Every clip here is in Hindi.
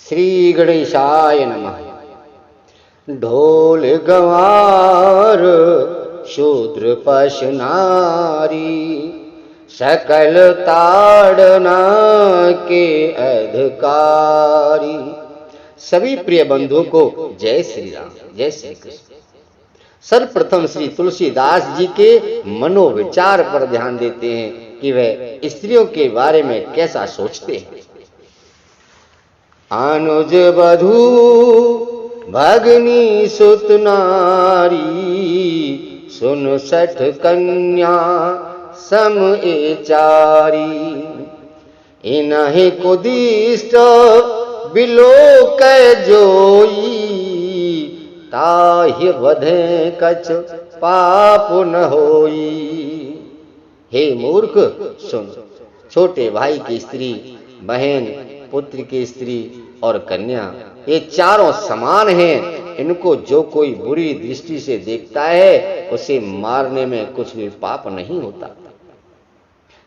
श्री गणेशाय नमः। ढोल गंवार शूद्र पश नारी, सकल ताड़ना के अधिकारी। सभी प्रिय बंधुओं को जय श्री राम, जय श्री कृष्ण। सर्वप्रथम श्री तुलसीदास जी के मनोविचार पर ध्यान देते हैं कि वह स्त्रियों के बारे में कैसा सोचते हैं। अनुज वधू भगनी सुत नारी, सुन सठ कन्या सम एचारी। इन्हीं कुदिष्ट बिलोक जोई, ताहि वधे कछ पाप न होई। हे मूर्ख सुन, छोटे भाई की स्त्री, बहन, पुत्र की स्त्री और कन्या, ये चारों समान हैं। इनको जो कोई बुरी दृष्टि से देखता है उसे मारने में कुछ भी पाप नहीं होता।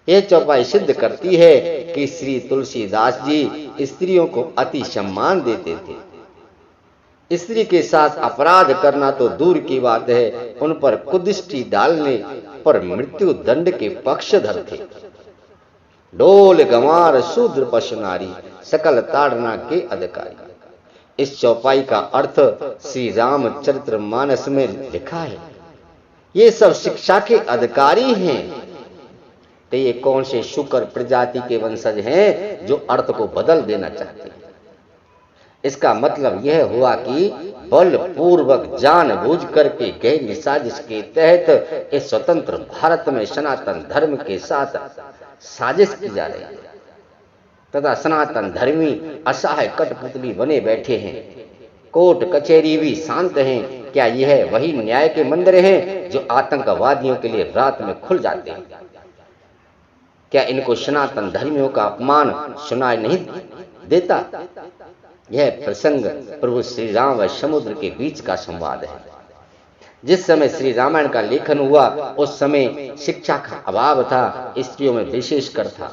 यह चौपाई सिद्ध करती है कि श्री तुलसीदास जी स्त्रियों को अति सम्मान देते थे। स्त्री के साथ अपराध करना तो दूर की बात है, उन पर कुदृष्टि डालने पर मृत्यु दंड के पक्षधर थे। ढोल गंवार शूद्र पश नारी, सकल ताड़ना के अधिकारी। इस चौपाई का अर्थ श्री रामचरित्र मानस में लिखा है। ये सब शिक्षा के अधिकारी हैं। तो ये कौन से शुकर प्रजाति के वंशज हैं जो अर्थ को बदल देना चाहते हैं। इसका मतलब यह हुआ कि बलपूर्वक जानबूझ करके गहरी साजिश के तहत इस स्वतंत्र भारत में सनातन धर्म के साथ साजिश की जा रही है तथा सनातन धर्मी असहाय कठपुतली बने बैठे हैं। कोर्ट कचहरी भी शांत हैं। क्या यह वही न्याय के मंदिर हैं जो आतंकवादियों के लिए रात में खुल जाते हैं? क्या इनको सनातन धर्मियों का अपमान सुनाई नहीं देता? यह प्रसंग प्रभु श्री राम व समुद्र के बीच का संवाद है। जिस समय श्री रामायण का लेखन हुआ उस समय शिक्षा का अभाव था, स्त्रियों में विशेषकर था।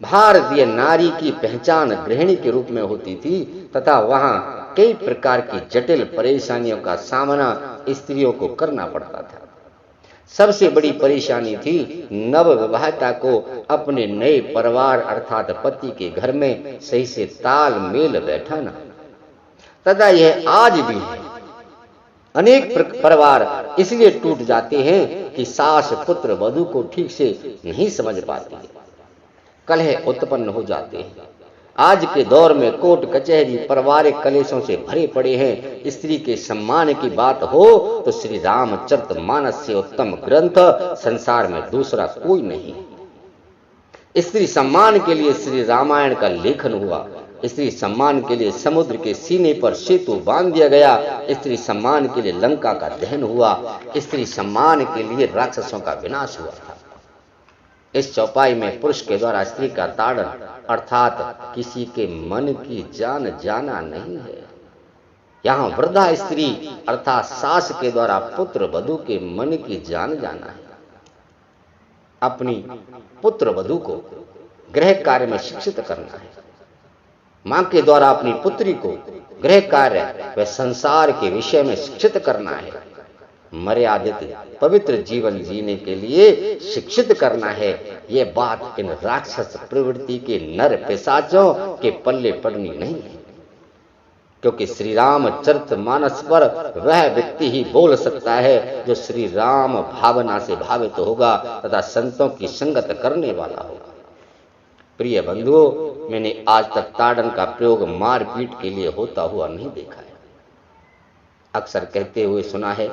भारतीय नारी की पहचान गृहिणी के रूप में होती थी तथा वहां कई प्रकार की जटिल परेशानियों का सामना स्त्रियों को करना पड़ता था। सबसे बड़ी परेशानी थी नव विवाहिता को अपने नए परिवार अर्थात पति के घर में सही से तालमेल बैठाना। तथा यह आज भी है। अनेक परिवार इसलिए टूट जाते हैं कि सास पुत्र वधू को ठीक से नहीं समझ पाती है, कलह उत्पन्न हो जाते हैं। आज के दौर में कोर्ट कचहरी पारिवारिक कलेशों से भरे पड़े हैं। स्त्री के सम्मान की बात हो तो श्री रामचरितमानस से उत्तम ग्रंथ संसार में दूसरा कोई नहीं। स्त्री सम्मान के लिए श्री रामायण का लेखन हुआ। स्त्री सम्मान के लिए समुद्र के सीने पर सेतु बांध दिया गया। स्त्री सम्मान के लिए लंका का दहन हुआ। स्त्री सम्मान के लिए राक्षसों का विनाश हुआ था। इस चौपाई में पुरुष के द्वारा स्त्री का ताड़न अर्थात किसी के मन की जान जाना नहीं है। यहाँ वृद्धा स्त्री अर्थात सास के द्वारा पुत्र वधू के मन की जान जाना है। अपनी पुत्र वधू को गृह कार्य में शिक्षित करना है। मां के द्वारा अपनी पुत्री को गृह कार्य व संसार के विषय में शिक्षित करना है। मर्यादित पवित्र जीवन जीने के लिए शिक्षित करना है। यह बात इन राक्षस प्रवृत्ति के नर पिशाचों के पल्ले पड़नी नहीं है, क्योंकि श्री रामचरितमानस पर वह व्यक्ति ही बोल सकता है जो श्री राम भावना से भावित होगा तथा संतों की संगत करने वाला होगा। प्रिय बंधुओं, मैंने आज तक ताड़न का प्रयोग मारपीट के लिए होता हुआ नहीं देखा है। अक्सर कहते हुए सुना है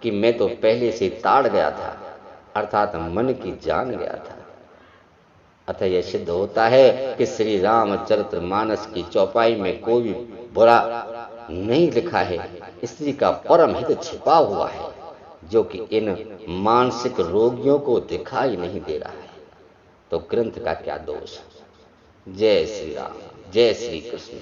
कि मैं तो पहले से ताड़ गया था अर्थात मन की जान गया था। अतः यह सिद्ध होता है कि श्री रामचरितमानस की चौपाई में कोई भी बुरा नहीं लिखा है। स्त्री का परम हित छिपा हुआ है जो कि इन मानसिक रोगियों को दिखाई नहीं दे रहा है। तो ग्रंथ का क्या दोष? जय श्री राम, जय श्री कृष्ण।